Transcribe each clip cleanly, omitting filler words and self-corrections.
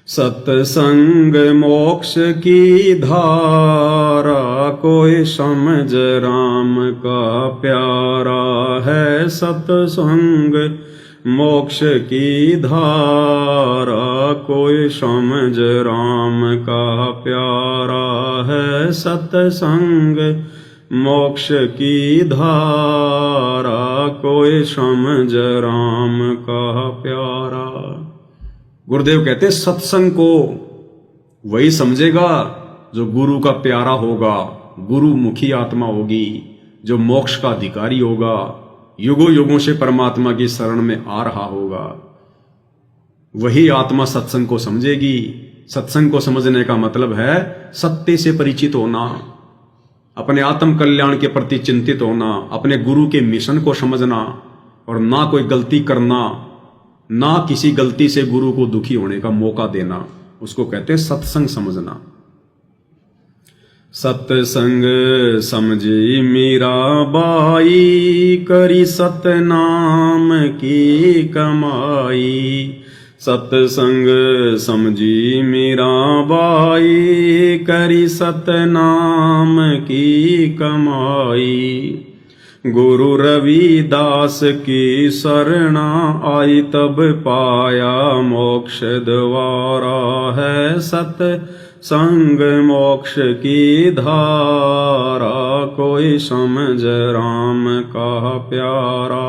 सत्संग मोक्ष की धारा, कोई समझ राम का प्यारा है। सत्संग मोक्ष की धारा, कोई समझ राम का प्यारा है। सत्संग मोक्ष की धारा, कोई समझ राम का प्यारा। गुरुदेव कहते सत्संग को वही समझेगा जो गुरु का प्यारा होगा, गुरुमुखी आत्मा होगी, जो मोक्ष का अधिकारी होगा, युगों युगों से परमात्मा की शरण में आ रहा होगा। वही आत्मा सत्संग को समझेगी। सत्संग को समझने का मतलब है सत्य से परिचित होना, अपने आत्म कल्याण के प्रति चिंतित होना, अपने गुरु के मिशन को समझना और ना कोई गलती करना, ना किसी गलती से गुरु को दुखी होने का मौका देना, उसको कहते हैं सत्संग समझना। सत्संग समझी मीराबाई, करी सतनाम की कमाई। सत्संग समझी मीराबाई, करी सतनाम की कमाई। गुरु रविदास की शरणा आई, तब पाया मोक्ष द्वारा है। सत्संग मोक्ष की धारा, कोई समझ राम का प्यारा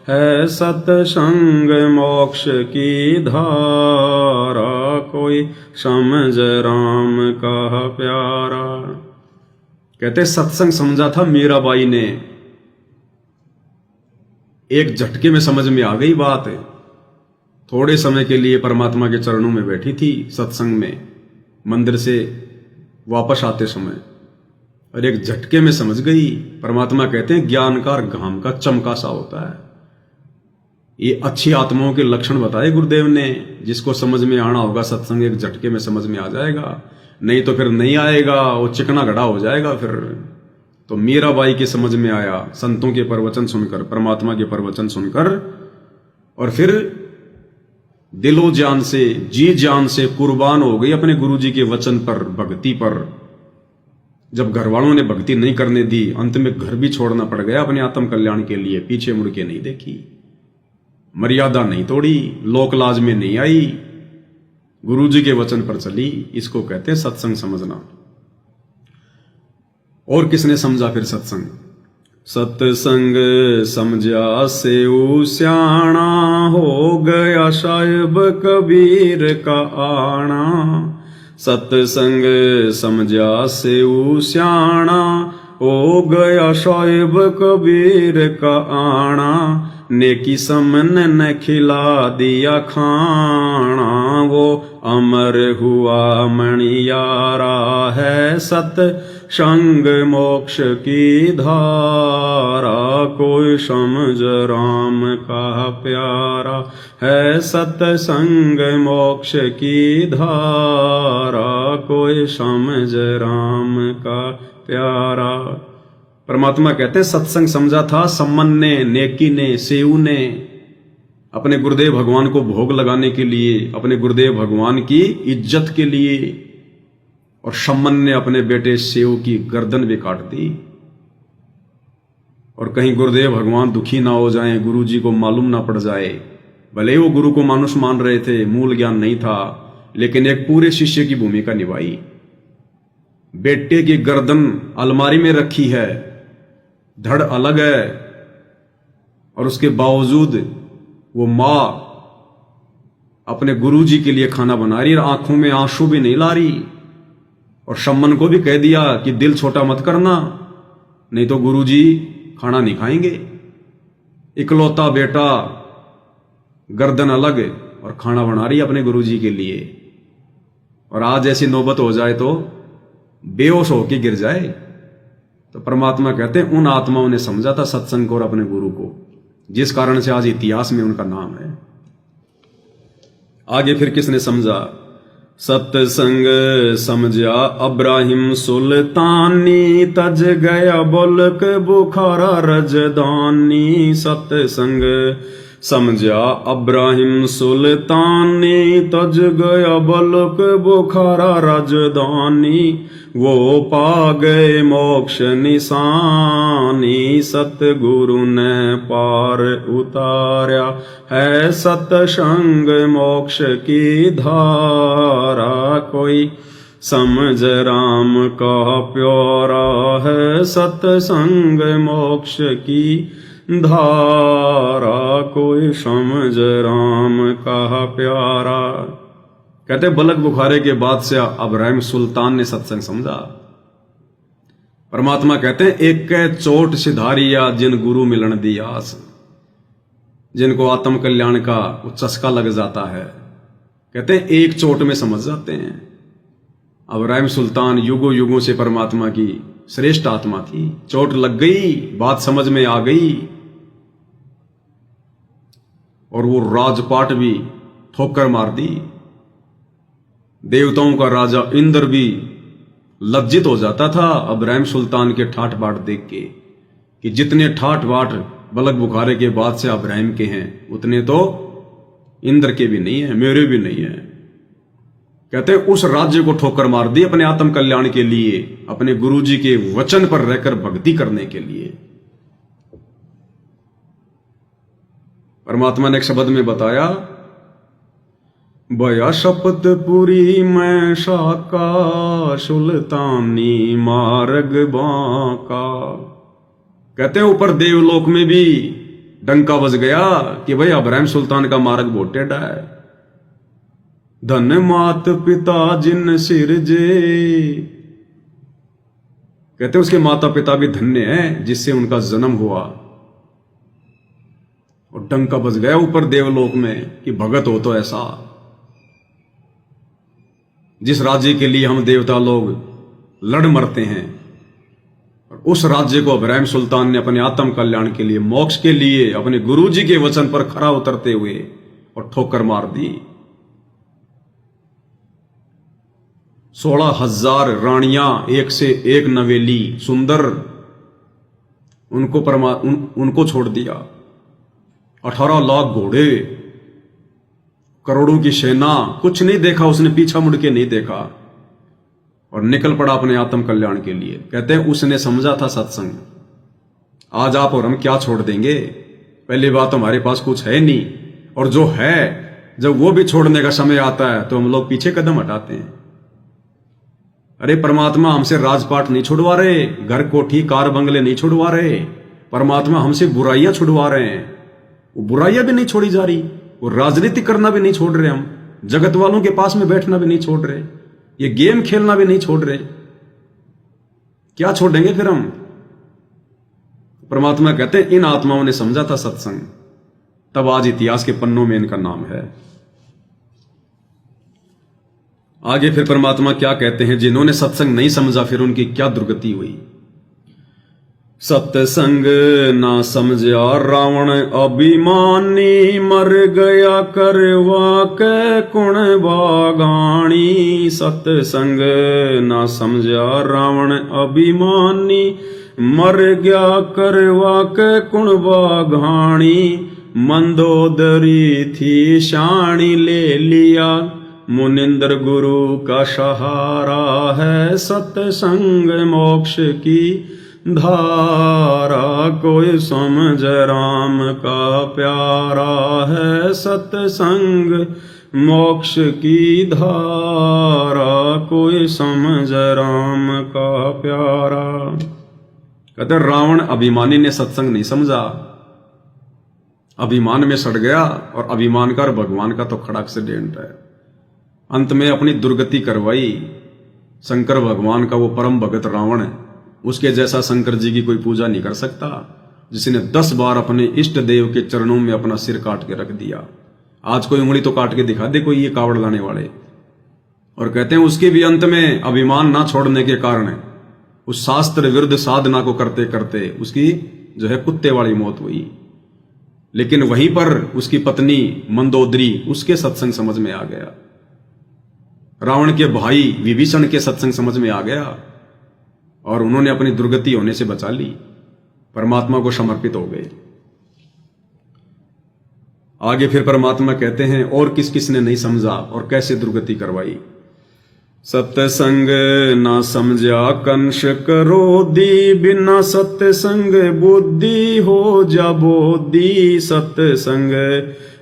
है। सत्संग मोक्ष की धारा, कोई समझ राम का प्यारा। कहते सत्संग समझा था मीराबाई ने, एक झटके में समझ में आ गई बात। थोड़े समय के लिए परमात्मा के चरणों में बैठी थी सत्संग में, मंदिर से वापस आते समय, और एक झटके में समझ गई। परमात्मा कहते हैं ज्ञान का घाम का चमका सा होता है। ये अच्छी आत्माओं के लक्षण बताए गुरुदेव ने। जिसको समझ में आना होगा सत्संग, एक झटके में समझ में आ जाएगा, नहीं तो फिर नहीं आएगा, वो चिकना घड़ा हो जाएगा फिर। तो मीराबाई के समझ में आया संतों के प्रवचन सुनकर, परमात्मा के प्रवचन सुनकर, और फिर दिलो जान से, जी जान से कुर्बान हो गई अपने गुरुजी के वचन पर, भक्ति पर। जब घर वालों ने भक्ति नहीं करने दी, अंत में घर भी छोड़ना पड़ गया अपने आत्म कल्याण के लिए। पीछे मुड़ के नहीं देखी, मर्यादा नहीं तोड़ी, लोक लाज में नहीं आई, गुरुजी के वचन पर चली। इसको कहते हैं सत्संग समझना। और किसने समझा फिर सत्संग? सत्संग समझा सेऊ स्याणा, हो गया साहिब कबीर का आना। सत्संग समझा सेऊ स्याणा, हो गया साहिब कबीर का आना। नेकी समन न खिला दिया खाना, वो अमर हुआ मणियारा है। सत्संग मोक्ष की धारा, कोई समझ राम का प्यारा है। सत्संग मोक्ष की धारा, कोई समझ राम का प्यारा। परमात्मा कहते हैं सत्संग समझा था सम्मन ने, नेकी ने, सेऊ ने, अपने गुरुदेव भगवान को भोग लगाने के लिए, अपने गुरुदेव भगवान की इज्जत के लिए। और सम्मन ने अपने बेटे सेऊ की गर्दन भी काट दी। और कहीं गुरुदेव भगवान दुखी ना हो जाएं, गुरु जी को मालूम ना पड़ जाए। भले वो गुरु को मानुष मान रहे थे, मूल ज्ञान नहीं था, लेकिन एक पूरे शिष्य की भूमिका निभाई। बेटे की गर्दन अलमारी में रखी है, धड़ अलग है, और उसके बावजूद वो मां अपने गुरुजी के लिए खाना बना रही और आंखों में आंसू भी नहीं ला रही। और सम्मन को भी कह दिया कि दिल छोटा मत करना, नहीं तो गुरुजी खाना नहीं खाएंगे। इकलौता बेटा, गर्दन अलग और खाना बना रही अपने गुरुजी के लिए। और आज ऐसी नौबत हो जाए तो बेहोश होके गिर जाए। तो परमात्मा कहते हैं उन आत्माओं ने समझा था सत्संग को और अपने गुरु को, जिस कारण से आज इतिहास में उनका नाम है। आगे फिर किसने समझा? सत्संग समझा अब्राहिम सुल्तानी, तज गया बुल्क बुखारा रजदानी। सत्संग समझा अब्राहिम सुल्तानी, तज गया बलक बुखारा राजधानी। वो पा गए मोक्ष निशानी, सतगुरु ने पार उतारा है सतसंग मोक्ष की धारा। कोई समझ राम का प्यारा है सतसंग मोक्ष की धारा। कोई समझ राम का प्यारा। कहते बलक बुखारे के बादशाह अब्राहिम सुल्तान ने सत्संग समझा। परमात्मा कहते हैं एक कै चोट सिधारिया जिन गुरु मिलन दी आस। जिनको आत्म कल्याण का चस्का लग जाता है, कहते हैं एक चोट में समझ जाते हैं। अब्राहिम सुल्तान युगों युगों से परमात्मा की श्रेष्ठ आत्मा थी। चोट लग गई, बात समझ में आ गई, और वो राजपाट भी ठोकर मार दी। देवताओं का राजा इंद्र भी लज्जित हो जाता था अब्राहिम सुल्तान के ठाठ बाट देख के, कि जितने ठाठ बाट बलक बुखारे के बाद से अब्राहिम के हैं, उतने तो इंद्र के भी नहीं है, मेरे भी नहीं है। कहते हैं उस राज्य को ठोकर मार दी अपने आत्म कल्याण के लिए, अपने गुरुजी के वचन पर रहकर भक्ति करने के लिए। परमात्मा ने एक शब्द में बताया, बया शपथ पूरी मैं शाका, सुल्तानी मार्ग बांका। कहते हैं ऊपर देवलोक में भी डंका बज गया कि भाई अब्राहिम सुल्तान का मार्ग बहुत टेढ़ा है। धन मात पिता जिन सिरजे, कहते उसके माता पिता भी धन्य हैं जिससे उनका जन्म हुआ। और डंका बज गया ऊपर देवलोक में कि भगत हो तो ऐसा। जिस राज्य के लिए हम देवता लोग लड़ मरते हैं, और उस राज्य को अब्राहिम सुल्तान ने अपने आत्म कल्याण के लिए, मोक्ष के लिए, अपने गुरुजी के वचन पर खरा उतरते हुए और ठोकर मार दी। 16,000 रानियां, एक से एक नवेली सुंदर, उनको छोड़ दिया। 18 लाख घोड़े, करोड़ों की सेना, कुछ नहीं देखा उसने, पीछा मुड़ के नहीं देखा, और निकल पड़ा अपने आत्म कल्याण के लिए। कहते हैं उसने समझा था सत्संग, आज आप और हम क्या छोड़ देंगे। पहली बात हमारे पास कुछ है नहीं, और जो है जब वो भी छोड़ने का समय आता है तो हम लोग पीछे कदम हटाते हैं। अरे परमात्मा हमसे राजपाट नहीं छुड़वा रहे, घर कोठी कार बंगले नहीं छुड़वा रहे, परमात्मा हमसे बुराइयां छुड़वा रहे हैं। वो बुराइयां भी नहीं छोड़ी जा रही, वो राजनीति करना भी नहीं छोड़ रहे, हम जगत वालों के पास में बैठना भी नहीं छोड़ रहे, ये गेम खेलना भी नहीं छोड़ रहे। क्या छोड़ेंगे फिर हम। परमात्मा कहते हैं इन आत्माओं ने समझा था सत्संग, तब आज इतिहास के पन्नों में इनका नाम है। आगे फिर परमात्मा क्या कहते हैं, जिन्होंने सत्संग नहीं समझा फिर उनकी क्या दुर्गति हुई। सत्संग ना समझा रावण अभिमानी, मर गया करवा के कुण बागानी। सत्संग ना समझा रावण अभिमानी, मर गया करवा के कुण बागानी। मंदोदरी थी शानी ले लिया, मुनिंद्र गुरु का सहारा है सत्संग मोक्ष की धारा। कोई समझ राम का प्यारा है सत्संग मोक्ष की धारा। कोई समझ राम का प्यारा। कहते रावण अभिमानी ने सत्संग नहीं समझा, अभिमान में सड़ गया, और अभिमान का और भगवान का तो खड़ा एक्सीडेंट है। अंत में अपनी दुर्गति करवाई। शंकर भगवान का वो परम भगत रावण है, उसके जैसा शंकर जी की कोई पूजा नहीं कर सकता, जिसने 10 बार अपने इष्ट देव के चरणों में अपना सिर काट के रख दिया। आज कोई उंगली तो काट के दिखा दे कोई ये कावड़ लाने वाले। और कहते हैं उसके भी अंत में अभिमान ना छोड़ने के कारण उस शास्त्र विरुद्ध साधना को करते करते उसकी जो है कुत्ते वाली मौत हुई। लेकिन वहीं पर उसकी पत्नी मंदोदरी, उसके सत्संग समझ में आ गया। रावण के भाई विभीषण के सत्संग समझ में आ गया, और उन्होंने अपनी दुर्गति होने से बचा ली, परमात्मा को समर्पित हो गए। आगे फिर परमात्मा कहते हैं और किस किस ने नहीं समझा और कैसे दुर्गति करवाई। सत्संग ना समझा कंस क्रोधी, बिना सत्संग बुद्धि हो जा बोधी। सत्संग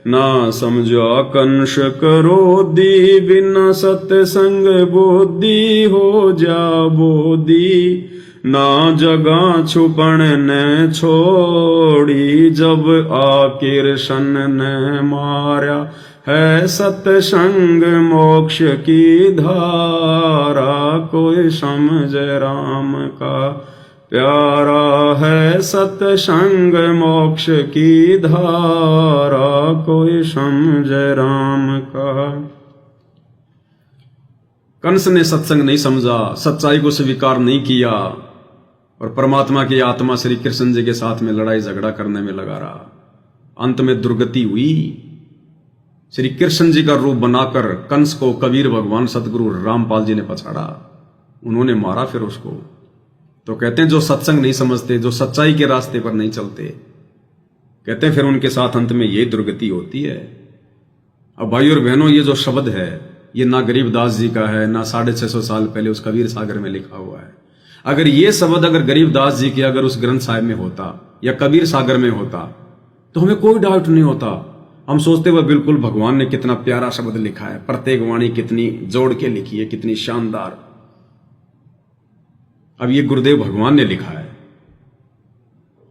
ना समझा कंस क्रोधी, बिना सत्संग बुद्धि हो जा बोधी। ना जगह छुपन ने छोड़ी, जब आखिर सन ने मारा। है सत्संग मोक्ष की धारा, कोई समझ राम का प्यारा। है सत्संग मोक्ष की धारा, कोई समझ राम का। कंस ने सत्संग नहीं समझा, सच्चाई को स्वीकार नहीं किया और परमात्मा की आत्मा श्री कृष्ण जी के साथ में लड़ाई झगड़ा करने में लगा रहा। अंत में दुर्गति हुई। श्री कृष्ण जी का रूप बनाकर कंस को कबीर भगवान सतगुरु रामपाल जी ने पछाड़ा, उन्होंने मारा फिर उसको। तो कहते हैं जो सत्संग नहीं समझते, जो सच्चाई के रास्ते पर नहीं चलते, कहते हैं फिर उनके साथ अंत में ये दुर्गति होती है। अब भाई और बहनों, ये जो शब्द है ये ना गरीबदास जी का है, ना 650 साल पहले उस कबीर सागर में लिखा हुआ है। अगर ये शब्द अगर गरीबदास जी के अगर उस ग्रंथ साहिब में होता या कबीर सागर में होता तो हमें कोई डाउट नहीं होता। हम सोचते हुए बिल्कुल भगवान ने कितना प्यारा शब्द लिखा है, प्रत्येक वाणी कितनी जोड़ के लिखी है, कितनी शानदार। अब ये गुरुदेव भगवान ने लिखा है,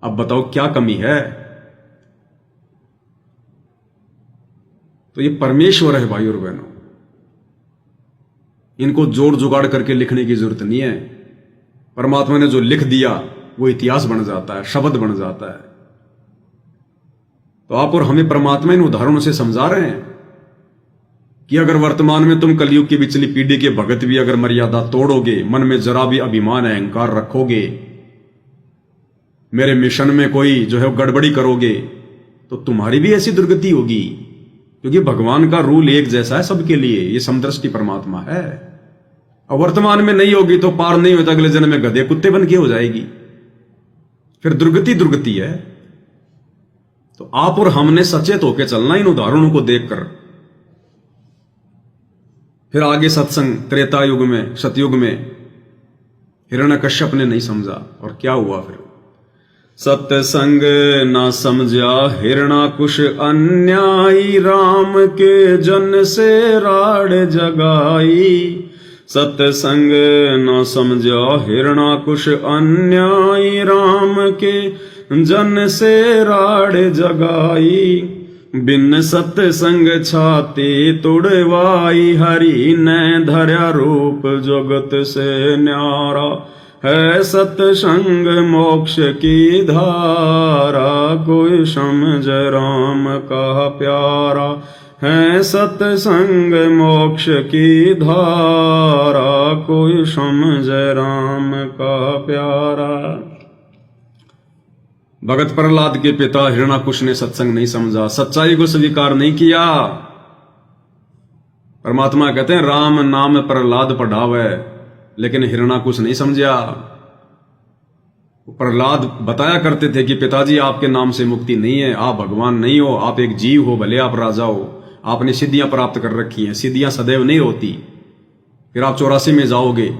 अब बताओ क्या कमी है। तो ये परमेश्वर है भाई और बहनों, इनको जोड़ जुगाड़ करके लिखने की जरूरत नहीं है। परमात्मा ने जो लिख दिया वो इतिहास बन जाता है, शब्द बन जाता है। तो आप और हमें परमात्मा इन उदाहरणों से समझा रहे हैं कि अगर वर्तमान में तुम कलयुग की पिछली पीढ़ी के भगत भी अगर मर्यादा तोड़ोगे, मन में जरा भी अभिमान अहंकार रखोगे, मेरे मिशन में कोई जो है गड़बड़ी करोगे, तो तुम्हारी भी ऐसी दुर्गति होगी। क्योंकि भगवान का रूल एक जैसा है सबके लिए, ये समदृष्टि परमात्मा है। और वर्तमान में नहीं होगी तो पार नहीं होता, अगले जन्म में गधे कुत्ते बन के हो जाएगी। फिर दुर्गति दुर्गति है। तो आप और हमने सचेत होकर चलना इन उदाहरणों को देखकर। फिर आगे सत्संग त्रेता युग में, सतयुग में हिरण्यकश्यप ने नहीं समझा और क्या हुआ फिर। सत्संग ना समझा हिरणाकुश अन्यायी, राम के जन से राड जगाई। सत्संग न समझा हिरणाकुश अन्यायी, राम के जन से राड जगाई। बिन सत्संग छाती तुड़वाई, हरि ने धर्या रूप जगत से न्यारा। है सत्संग मोक्ष की धारा, कोई समझ राम का प्यारा। है सत्संग मोक्ष की धारा, कोई समझ राम का प्यारा। भगत प्रहलाद के पिता हिरणाकुश ने सत्संग नहीं समझा, सच्चाई को स्वीकार नहीं किया। परमात्मा कहते हैं राम नाम प्रहलाद पढ़ावे, लेकिन हिरणाकुश नहीं समझा। प्रहलाद बताया करते थे कि पिताजी आपके नाम से मुक्ति नहीं है, आप भगवान नहीं हो, आप एक जीव हो, भले आप राजा हो, आपने सिद्धियां प्राप्त कर रखी हैं, सिद्धियां सदैव नहीं होती, फिर आप 84 में जाओगे।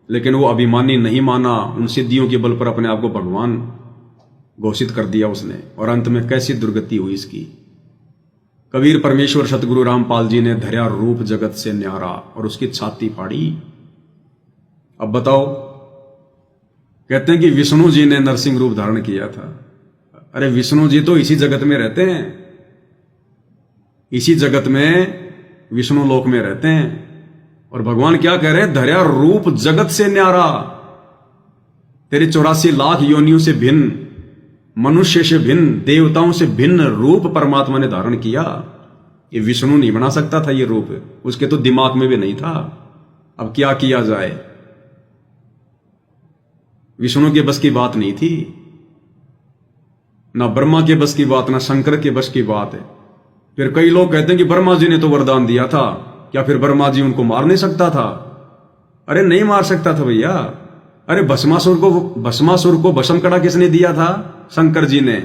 लेकिन वो अभिमानी नहीं माना, उन सिद्धियों के बल पर अपने आप को भगवान घोषित कर दिया उसने, और अंत में कैसी दुर्गति हुई इसकी। कबीर परमेश्वर सतगुरु रामपाल जी ने धर्या रूप जगत से न्यारा और उसकी छाती फाड़ी। अब बताओ, कहते हैं कि विष्णु जी ने नरसिंह रूप धारण किया था। अरे विष्णु जी तो इसी जगत में रहते हैं, इसी जगत में विष्णु लोक में रहते हैं। और भगवान क्या कह रहे हैं, धर्या रूप जगत से न्यारा। तेरे 84 लाख योनियों से भिन्न, मनुष्य से भिन्न, देवताओं से भिन्न रूप परमात्मा ने धारण किया। ये विष्णु नहीं बना सकता था ये रूप, उसके तो दिमाग में भी नहीं था। अब क्या किया जाए, विष्णु के बस की बात नहीं थी, ना ब्रह्मा के बस की बात, ना शंकर के बस की बात है। फिर कई लोग कहते हैं कि ब्रह्मा जी ने तो वरदान दिया था, क्या फिर ब्रह्मा जी उनको मार नहीं सकता था? अरे नहीं मार सकता था भैया। अरे भस्मासुर को भस्म कड़ा किसने दिया था? शंकर जी ने।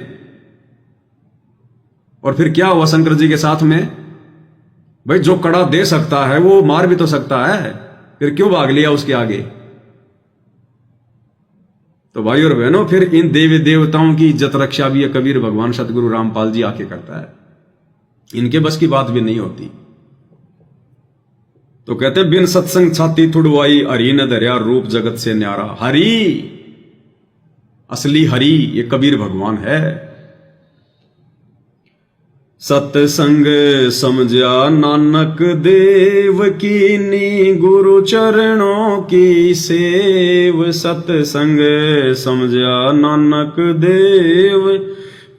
और फिर क्या हुआ शंकर जी के साथ में? भाई जो कड़ा दे सकता है वो मार भी तो सकता है, फिर क्यों भाग लिया उसके आगे? तो भाई और बहनों, फिर इन देवी देवताओं की इज्जत रक्षा भी कबीर भगवान सतगुरु रामपाल जी आके करता है। इनके बस की बात भी नहीं होती। तो कहते बिन सत्संग छाती तुड़वाई, हरि न धर्या रूप जगत से न्यारा। हरि, असली हरि ये कबीर भगवान है। सत्संग समझा नानक देव कीनी, गुरु चरणों की सेव। सत्संग समझा नानक देव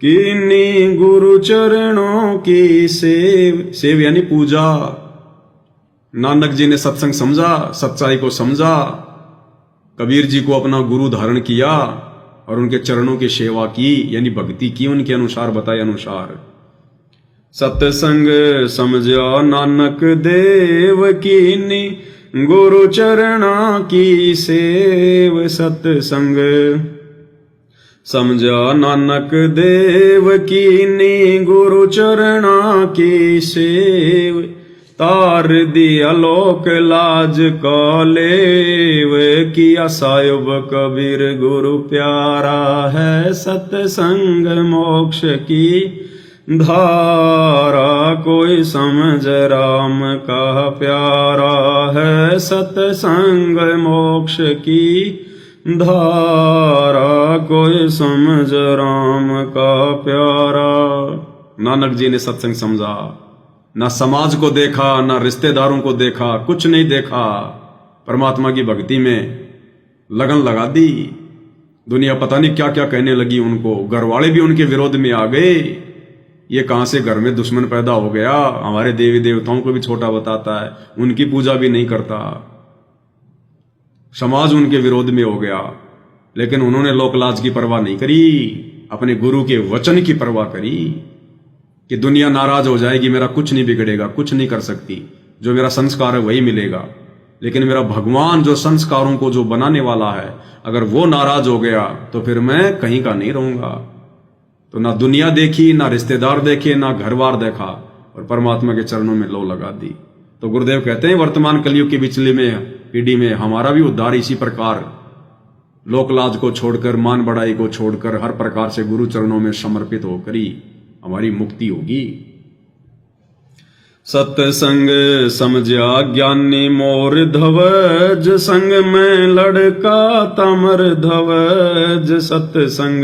कीनी, गुरु चरणों की सेव। सेव यानी पूजा। नानक जी ने सत्संग समझा, सच्चाई को समझा, कबीर जी को अपना गुरु धारण किया और उनके चरणों की सेवा की, यानी भक्ति की, उनके अनुसार बताए अनुसार। सत्संग समझा नानक देव कीनी, गुरु चरणा की सेव। सत्संग समझा नानक देव कीनी, गुरु चरणा की सेव। तार दिया लोक लाज को लेव, किया सायुब कबीर गुरु प्यारा है। सत्संग मोक्ष की धारा, कोई समझ राम का प्यारा है। सत्संग मोक्ष की धारा, कोई समझ राम का प्यारा। नानक जी ने सत्संग समझा, ना समाज को देखा, ना रिश्तेदारों को देखा, कुछ नहीं देखा। परमात्मा की भक्ति में लगन लगा दी। दुनिया पता नहीं क्या क्या कहने लगी उनको, घर वाले भी उनके विरोध में आ गए। ये कहां से घर में दुश्मन पैदा हो गया, हमारे देवी देवताओं को भी छोटा बताता है, उनकी पूजा भी नहीं करता। समाज उनके विरोध में हो गया, लेकिन उन्होंने लोकलाज की परवाह नहीं करी, अपने गुरु के वचन की परवाह करी कि दुनिया नाराज हो जाएगी, मेरा कुछ नहीं बिगड़ेगा, कुछ नहीं कर सकती, जो मेरा संस्कार है वही मिलेगा। लेकिन मेरा भगवान जो संस्कारों को जो बनाने वाला है, अगर वो नाराज हो गया तो फिर मैं कहीं का नहीं रहूंगा। तो ना दुनिया देखी, ना रिश्तेदार देखे, ना घरवार देखा, और परमात्मा के चरणों में लो लगा दी। तो गुरुदेव कहते हैं वर्तमान कलयुग की पिछली में पीढ़ी में हमारा भी उद्धार इसी प्रकार लोकलाज को छोड़कर, मान बढ़ाई को छोड़कर, हर प्रकार से गुरु चरणों में समर्पित होकर ही हमारी मुक्ति होगी। सत्संग समझा ज्ञानी मोर ध्वज, संग में लड़का तमर ध्वज। सत्संग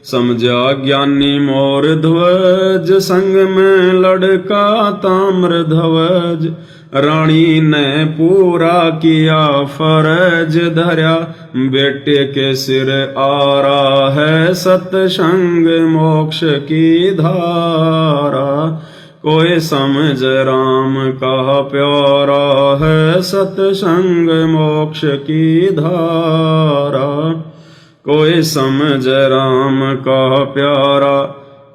समझा ज्ञानी मोर ध्वज, संग में लड़का ताम्र ध्वज। रानी ने पूरा किया फर्ज, धरा बेटे के सिर आरा है। सत्संग मोक्ष की धारा, कोई समझ राम का प्यारा है। सत्संग मोक्ष की धारा, कोई समझ राम का प्यारा।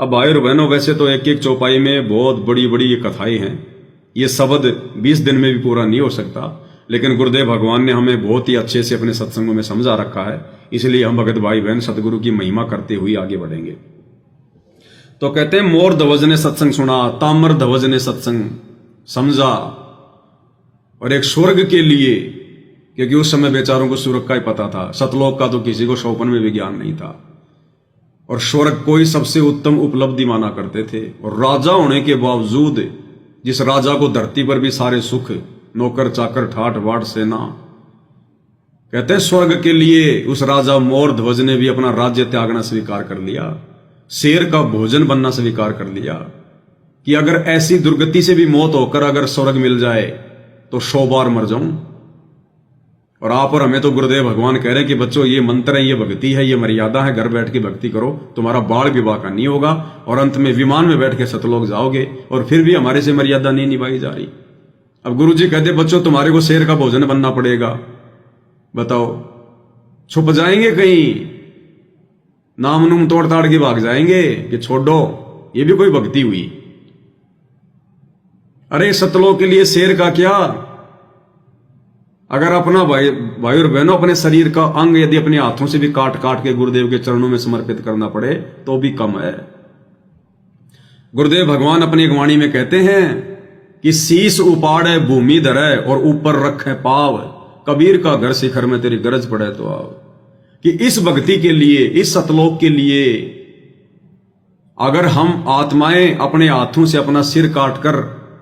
अब भाई और बहनों, वैसे तो एक एक चौपाई में बहुत बड़ी बड़ी ये कथाएं हैं, ये शब्द 20 दिन में भी पूरा नहीं हो सकता, लेकिन गुरुदेव भगवान ने हमें बहुत ही अच्छे से अपने सत्संगों में समझा रखा है। इसलिए हम भगत भाई बहन सतगुरु की महिमा करते हुए आगे बढ़ेंगे। तो कहते हैं मोर ध्वज ने सत्संग सुना, ताम्र ध्वज ने सत्संग समझा, और एक स्वर्ग के लिए, क्योंकि उस समय बेचारों को स्वर्ग का ही पता था, सतलोक का तो किसी को शौपन में भी ज्ञान नहीं था, और स्वर्ग को ही सबसे उत्तम उपलब्धि माना करते थे। और राजा होने के बावजूद, जिस राजा को धरती पर भी सारे सुख, नौकर चाकर ठाठ बाट सेना, कहते हैं स्वर्ग के लिए उस राजा मोर ध्वज ने भी अपना राज्य त्यागना स्वीकार कर लिया, शेर का भोजन बनना स्वीकार कर लिया, कि अगर ऐसी दुर्गति से भी मौत होकर अगर स्वर्ग मिल जाए तो 100 बार मर जाऊं। और आप और हमें तो गुरुदेव भगवान कह रहे हैं कि बच्चों ये मंत्र है, ये भक्ति है, ये मर्यादा है, घर बैठ के भक्ति करो, तुम्हारा बाल विवाह का नहीं होगा, और अंत में विमान में बैठ के सतलोक जाओगे। और फिर भी हमारे से मर्यादा नहीं निभाई जा रही। अब गुरु जी कहते बच्चों तुम्हारे को शेर का भोजन बनना पड़ेगा, बताओ छुप जाएंगे कहीं, नाम नूम तोड़ ताड़ के भाग जाएंगे कि छोड़ो, ये भी कोई भक्ति हुई? अरे सतलोक के लिए शेर का क्या, अगर अपना भाई और बहनों अपने शरीर का अंग यदि अपने हाथों से भी काट काट के गुरुदेव के चरणों में समर्पित करना पड़े तो भी कम है। गुरुदेव भगवान अपनी वाणी में कहते हैं कि शीश उपाड़े भूमि धरे और ऊपर रखे पाव, कबीर का घर शिखर में तेरी गरज पड़े तो आओ। कि इस भक्ति के लिए, इस सतलोक के लिए अगर हम आत्माएं अपने हाथों से अपना सिर काटकर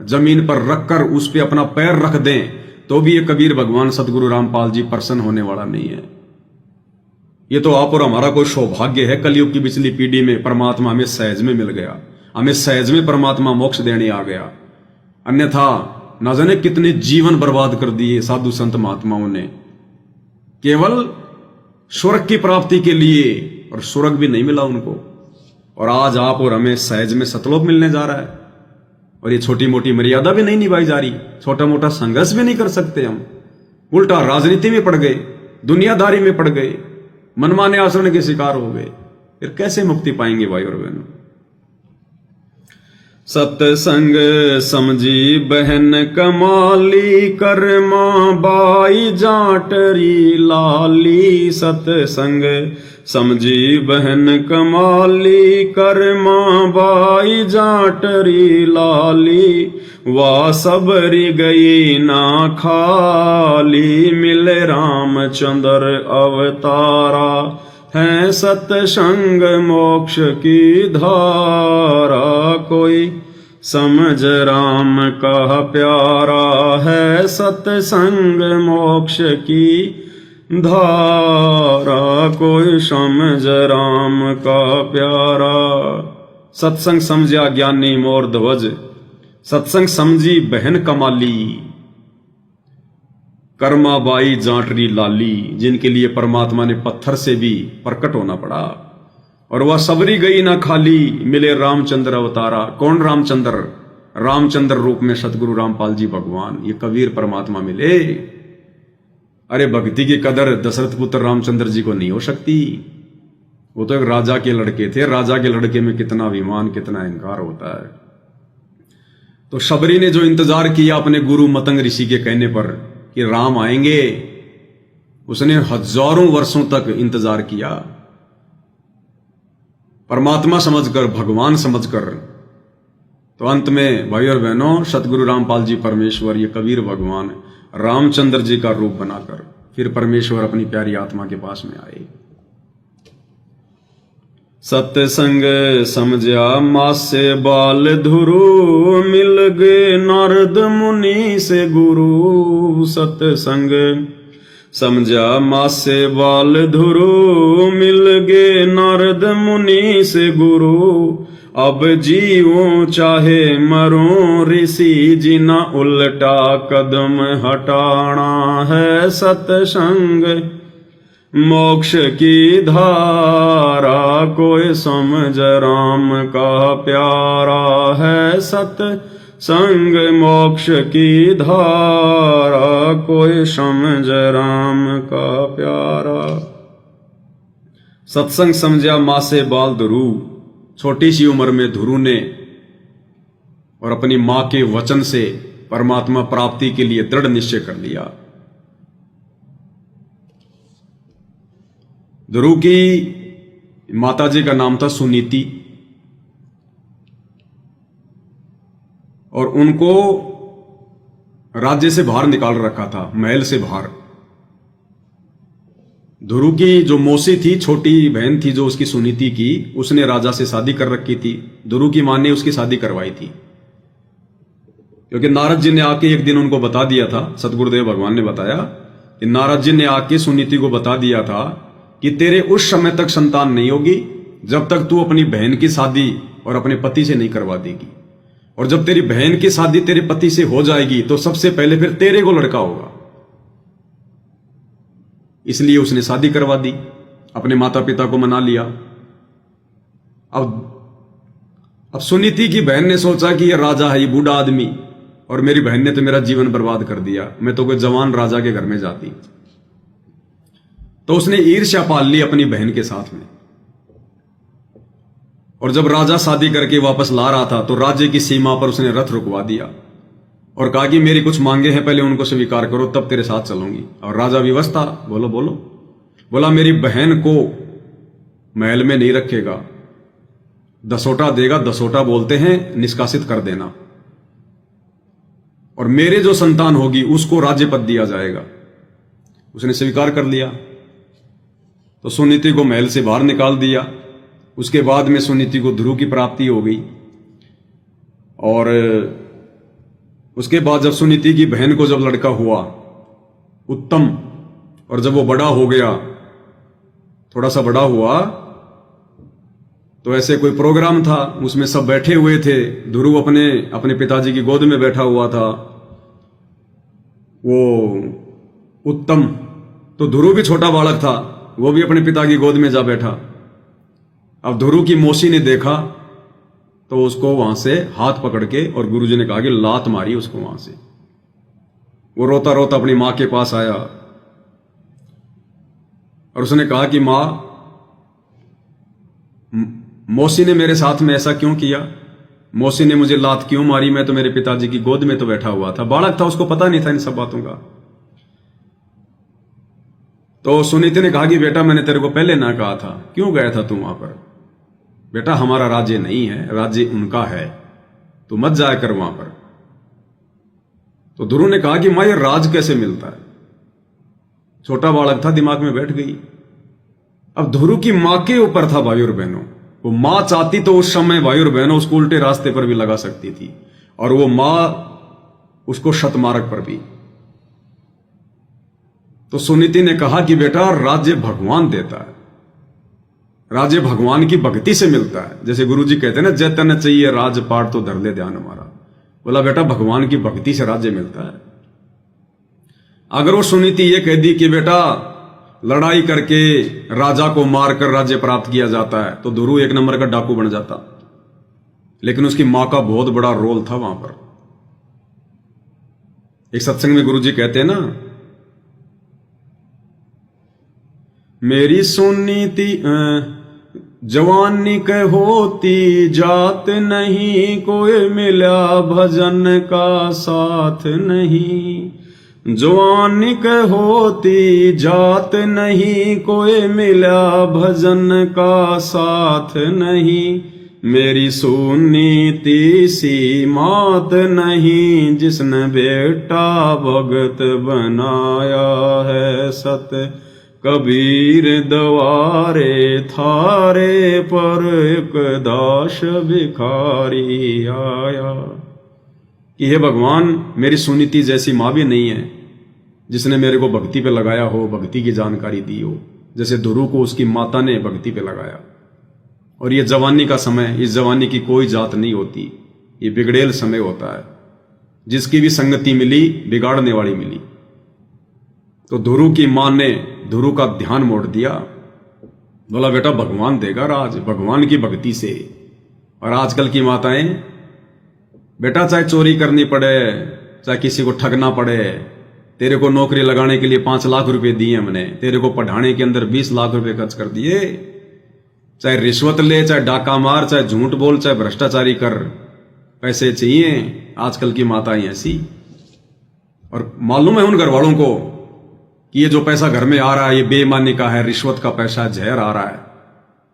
जमीन पर रखकर उस पर अपना पैर रख दें तो भी ये कबीर भगवान सतगुरु रामपाल जी प्रसन्न होने वाला नहीं है। ये तो आप और हमारा कोई सौभाग्य है, कलयुग की पिछली पीढ़ी में परमात्मा हमें सहज में मिल गया, हमें सहज में परमात्मा मोक्ष देने आ गया। अन्यथा न जाने कितने जीवन बर्बाद कर दिए साधु संत महात्माओं ने केवल स्वर्ग की प्राप्ति के लिए, और स्वर्ग भी नहीं मिला उनको। और आज आप और हमें सहज में सतलोक मिलने जा रहा है, और ये छोटी मोटी मर्यादा भी नहीं निभाई जा रही, छोटा मोटा संघर्ष भी नहीं कर सकते हम, उल्टा राजनीति में पड़ गए, दुनियादारी में पड़ गए, मनमाने आचरण के शिकार हो गए। फिर कैसे मुक्ति पाएंगे भाई और बहनों? सत्संग समझी बहन कमाली, कर्मा बाई जाटरी लाली। सत्संग समझी बहन कमाली, कर्मा बाई जाटरी लाली। वा सबरी गई ना खाली, मिले रामचंद्र अवतारा। है सत्संग मोक्ष की धारा, कोई समझ राम का प्यारा। है सत्संग मोक्ष की धारा, कोई समझ राम का प्यारा। सत्संग समझा ज्ञानी मोर ध्वज, सत्संग समझी बहन कमाली। कर्माबाई जाटरी लाली, जिनके लिए परमात्मा ने पत्थर से भी प्रकट होना पड़ा। और वह सबरी गई ना खाली, मिले रामचंद्र अवतारा। कौन रामचंद्र? रामचंद्र रूप में सतगुरु रामपाल जी भगवान, ये कबीर परमात्मा मिले। अरे भक्ति की कदर दशरथ पुत्र रामचंद्र जी को नहीं हो सकती। वो तो एक राजा के लड़के थे, राजा के लड़के में कितना अभिमान, कितना अहंकार होता है। तो शबरी ने जो इंतजार किया अपने गुरु मतंग ऋषि के कहने पर कि राम आएंगे, उसने हजारों वर्षों तक इंतजार किया, परमात्मा समझकर, भगवान समझकर। तो अंत में भाई और बहनों, सतगुरु रामपाल जी परमेश्वर, ये कबीर भगवान रामचंद्र जी का रूप बनाकर फिर परमेश्वर अपनी प्यारी आत्मा के पास में आए। सत्संग समझा मासे बाल धुरु, मिल गए नारद मुनि से गुरु। सत्संग समझा मासे बाल धुरु, मिल गए नारद मुनि से गुरु। अब जीवो चाहे मरो ऋषि जी, ना उल्टा कदम हटाना। है सत्संग मोक्ष की धारा, कोई समझ राम का प्यारा। है सत्संग मोक्ष की धारा, कोई समझ राम का प्यारा। सत्संग समझा माँ से बाल ध्रुव, छोटी सी उम्र में ध्रुव ने और अपनी मां के वचन से परमात्मा प्राप्ति के लिए दृढ़ निश्चय कर लिया। ध्रुव की माताजी का नाम था सुनीति, और उनको राज्य से बाहर निकाल रखा था, महल से बाहर। ध्रुव की जो मौसी थी, छोटी बहन थी जो उसकी सुनीति की, उसने राजा से शादी कर रखी थी। ध्रुव की मां ने उसकी शादी करवाई थी, क्योंकि नारद जी ने आके एक दिन उनको बता दिया था, सतगुरुदेव भगवान ने बताया कि नारद जी ने आके सुनीति को बता दिया था कि तेरे उस समय तक संतान नहीं होगी जब तक तू अपनी बहन की शादी और अपने पति से नहीं करवा देगी, और जब तेरी बहन की शादी तेरे पति से हो जाएगी तो सबसे पहले फिर तेरे को लड़का होगा। इसलिए उसने शादी करवा दी, अपने माता पिता को मना लिया। अब सुनीति की बहन ने सोचा कि ये राजा है, ये बूढ़ा आदमी, और मेरी बहन ने तो मेरा जीवन बर्बाद कर दिया, मैं तो कोई जवान राजा के घर में जाती। तो उसने ईर्ष्या पाल ली अपनी बहन के साथ में, और जब राजा शादी करके वापस ला रहा था तो राज्य की सीमा पर उसने रथ रुकवा दिया और कहा कि मेरी कुछ मांगे हैं, पहले उनको स्वीकार करो तब तेरे साथ चलूंगी। और राजा विवश था, बोलो बोला मेरी बहन को महल में नहीं रखेगा, दसोटा देगा, दसोटा बोलते हैं निष्कासित कर देना, और मेरे जो संतान होगी उसको राज्य पद दिया जाएगा। उसने स्वीकार कर लिया, तो सुनीति को महल से बाहर निकाल दिया। उसके बाद में सुनीति को ध्रुव की प्राप्ति हो गई, और उसके बाद जब सुनीति की बहन को जब लड़का हुआ उत्तम, और जब वो बड़ा हो गया, थोड़ा सा बड़ा हुआ, तो ऐसे कोई प्रोग्राम था, उसमें सब बैठे हुए थे। ध्रुव अपने अपने पिताजी की गोद में बैठा हुआ था, वो उत्तम, तो ध्रुव भी छोटा बालक था, वो भी अपने पिता की गोद में जा बैठा। अब ध्रुव की मौसी ने देखा तो उसको वहां से हाथ पकड़ के, और गुरुजी ने कहा कि लात मारी उसको वहां से। वो रोता रोता अपनी मां के पास आया और उसने कहा कि मां, मौसी ने मेरे साथ में ऐसा क्यों किया? मौसी ने मुझे लात क्यों मारी? मैं तो मेरे पिताजी की गोद में तो बैठा हुआ था, बालक था, उसको पता नहीं था इन सब बातों का। तो सुनीति ने कहा कि बेटा, मैंने तेरे को पहले ना कहा था, क्यों गया था तू वहां पर? बेटा, हमारा राज्य नहीं है, राज्य उनका है, तू मत जाया कर वहां पर। तो ध्रुव ने कहा कि मां, ये राज कैसे मिलता है? छोटा बालक था, दिमाग में बैठ गई। अब ध्रुव की मां के ऊपर था भाई और बहनों, वो मां चाहती तो उस समय भाई और बहनों उसको उल्टे रास्ते पर भी लगा सकती थी, और वो मां उसको शतमार्ग पर भी। तो सुनीति ने कहा कि बेटा, राज्य भगवान देता है, राज्य भगवान की भक्ति से मिलता है। जैसे गुरुजी कहते हैं ना, जैतन चाहिए राजपाट तो धर ले ध्यान हमारा। बोला बेटा, भगवान की भक्ति से राज्य मिलता है। अगर वो सुनीति ये कह दी कि बेटा, लड़ाई करके राजा को मारकर राज्य प्राप्त किया जाता है, तो ध्रुव एक नंबर का डाकू बन जाता। लेकिन उसकी मां का बहुत बड़ा रोल था वहां पर। एक सत्संग में गुरुजी कहते हैं ना, मेरी सुनीति जवानी के होती जात नहीं, कोई मिला भजन का साथ नहीं। जवानी के होती जात नहीं, कोई मिला भजन का साथ नहीं। मेरी सुनीति सी मात नहीं, जिसने बेटा भगत बनाया है सत। कबीर द्वारे थारे पर एक दास भिखारी आया। कि हे भगवान, मेरी सुनीति जैसी मां भी नहीं है जिसने मेरे को भक्ति पे लगाया हो, भक्ति की जानकारी दी हो, जैसे ध्रुव को उसकी माता ने भक्ति पे लगाया। और ये जवानी का समय, इस जवानी की कोई जात नहीं होती, ये बिगड़ेल समय होता है। जिसकी भी संगति मिली, बिगाड़ने वाली मिली। तो ध्रुव की मां ने ध्रुव का ध्यान मोड़ दिया। बोला बेटा, भगवान देगा राज, भगवान की भक्ति से। और आजकल की माताएं, बेटा चाहे चोरी करनी पड़े, चाहे किसी को ठगना पड़े, तेरे को नौकरी लगाने के लिए 5 लाख रुपए दिए हमने, तेरे को पढ़ाने के अंदर 20 लाख रुपए खर्च कर दिए, चाहे रिश्वत ले, चाहे डाका मार, चाहे झूठ बोल, चाहे भ्रष्टाचारी कर, पैसे चाहिए। आजकल की माताएं ऐसी। और मालूम है उन घर वालों को कि ये जो पैसा घर में आ रहा है, ये बेईमानी का है, रिश्वत का पैसा, जहर आ रहा है।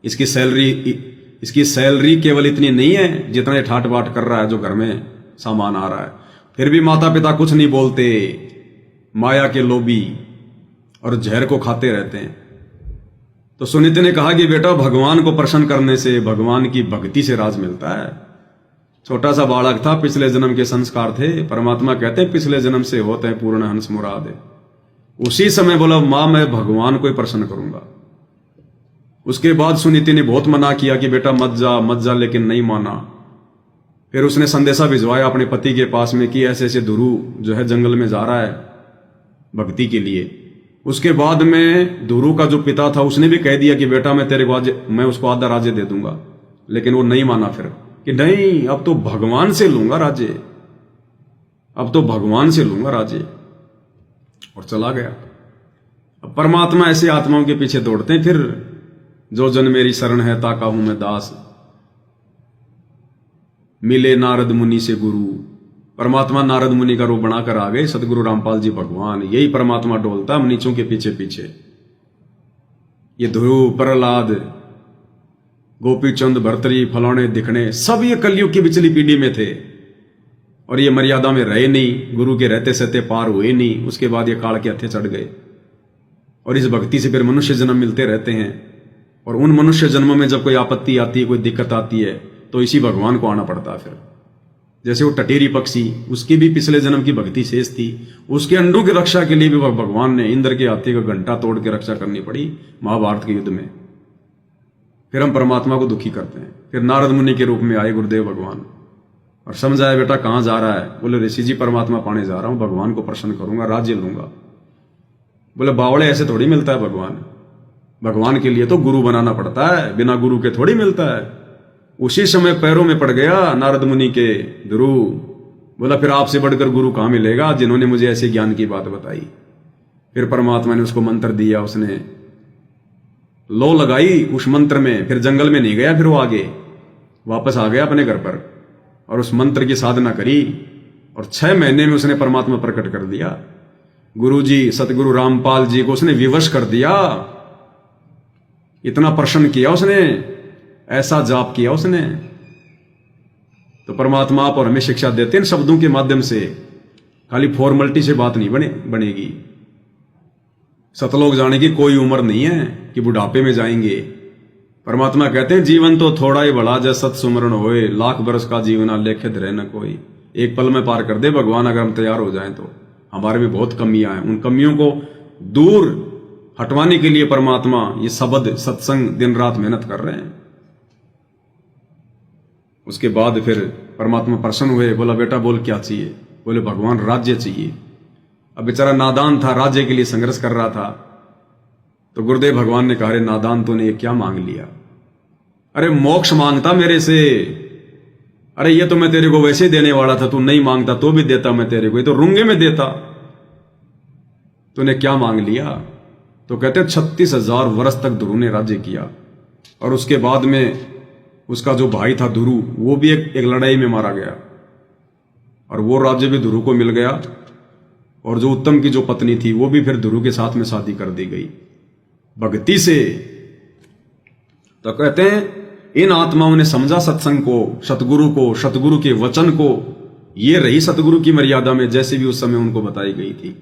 इसकी सैलरी केवल इतनी नहीं है जितना ये ठाट बाट कर रहा है, जो घर में सामान आ रहा है। फिर भी माता पिता कुछ नहीं बोलते, माया के लोभी, और जहर को खाते रहते हैं। तो सुनीति ने कहा कि बेटा, भगवान को प्रसन्न करने से, भगवान की भक्ति से राज मिलता है। छोटा सा बालक था, पिछले जन्म के संस्कार थे। परमात्मा कहते हैं पिछले जन्म से होते हैं पूर्ण हंस मुराद। उसी समय बोला, मां मैं भगवान को ही प्रसन्न करूंगा। उसके बाद सुनीति ने बहुत मना किया कि बेटा मत जा मत जा, लेकिन नहीं माना। फिर उसने संदेशा भिजवाया अपने पति के पास में कि ऐसे ऐसे ध्रुव जो है जंगल में जा रहा है भक्ति के लिए। उसके बाद में ध्रुव का जो पिता था उसने भी कह दिया कि बेटा मैं तेरे को आज, मैं उसको आधा राज्य दे दूंगा। लेकिन वो नहीं माना फिर, कि नहीं, अब तो भगवान से लूंगा राज्य, अब तो भगवान से लूंगा राज्य। और चला गया। अब परमात्मा ऐसे आत्माओं के पीछे दौड़ते हैं। फिर जो जन मेरी शरण है ताका हूं मैं दास, मिले नारद मुनि से गुरु। परमात्मा नारद मुनि का रूप बनाकर आ गए, सदगुरु रामपाल जी भगवान। यही परमात्मा डोलता हम नीचों के पीछे पीछे। ये ध्रुव, प्रहलाद, गोपी चंद, भर्तरी, फलाने दिखने, सब ये कलयुग की पिछली पीढ़ी में थे और ये मर्यादा में रहे नहीं, गुरु के रहते सहते पार हुए नहीं। उसके बाद ये काल के हत्थे चढ़ गए और इस भक्ति से फिर मनुष्य जन्म मिलते रहते हैं। और उन मनुष्य जन्मों में जब कोई आपत्ति आती है, कोई दिक्कत आती है, तो इसी भगवान को आना पड़ता है। फिर जैसे वो टटेरी पक्षी, उसकी भी पिछले जन्म की भक्ति शेष थी, उसके अंडों की रक्षा के लिए भी भगवान ने इंद्र के हाथी का घंटा तोड़ के रक्षा करनी पड़ी महाभारत के युद्ध में। फिर हम परमात्मा को दुखी करते हैं। फिर नारद मुनि के रूप में आए गुरुदेव भगवान और समझाया, बेटा कहां जा रहा है? बोले ऋषि जी परमात्मा पाने जा रहा हूं, भगवान को प्रसन्न करूंगा, राज्य लूंगा। बोले बावड़े, ऐसे थोड़ी मिलता है भगवान। भगवान के लिए तो गुरु बनाना पड़ता है, बिना गुरु के थोड़ी मिलता है। उसी समय पैरों में पड़ गया नारद मुनि के ध्रुव। बोला फिर आपसे बढ़कर गुरु कहां मिलेगा, जिन्होंने मुझे ऐसे ज्ञान की बात बताई। फिर परमात्मा ने उसको मंत्र दिया, उसने लो लगाई उस मंत्र में, फिर जंगल में नहीं गया, फिर वो आगे वापस आ गया अपने घर पर और उस मंत्र की साधना करी और 6 महीने में उसने परमात्मा प्रकट कर दिया। गुरु जी सतगुरु रामपाल जी को उसने विवश कर दिया, इतना प्रसन्न किया उसने, ऐसा जाप किया उसने। तो परमात्मा आप और हमें शिक्षा देते हैं शब्दों के माध्यम से, खाली फॉर्मेलिटी से बात नहीं बनेगी। सतलोक जाने की कोई उम्र नहीं है कि बुढ़ापे में जाएंगे। परमात्मा कहते हैं जीवन तो थोड़ा ही बड़ा, जय सत सुमरण होए, लाख बरस का जीवना लेखे धरे न कोई। एक पल में पार कर दे भगवान अगर हम तैयार हो जाएं तो। हमारे में बहुत कमियां हैं, उन कमियों को दूर हटवाने के लिए परमात्मा ये शब्द सत्संग दिन रात मेहनत कर रहे हैं। उसके बाद फिर परमात्मा प्रसन्न हुए, बोला बेटा बोल क्या चाहिए? बोले भगवान राज्य चाहिए। अब बेचारा नादान था, राज्य के लिए संघर्ष कर रहा था। तो गुरुदेव भगवान ने कहा, अरे नादान तूने ये क्या मांग लिया? अरे मोक्ष मांगता मेरे से। अरे ये तो मैं तेरे को वैसे देने वाला था, तू नहीं मांगता तो भी देता मैं तेरे को, ये तो रुंगे में देता। तूने क्या मांग लिया? तो कहते 36,000 वर्ष तक ध्रुव ने राज्य किया और उसके बाद में उसका जो भाई था ध्रुव, वो भी एक लड़ाई में मारा गया और वो राज्य भी ध्रुव को मिल गया। और जो उत्तम की जो पत्नी थी वो भी फिर ध्रुव के साथ में शादी कर दी गई भक्ति से। तो कहते हैं इन आत्माओं ने समझा सत्संग को, सतगुरु को, सतगुरु के वचन को। ये रही सतगुरु की मर्यादा में जैसे भी उस समय उनको बताई गई थी।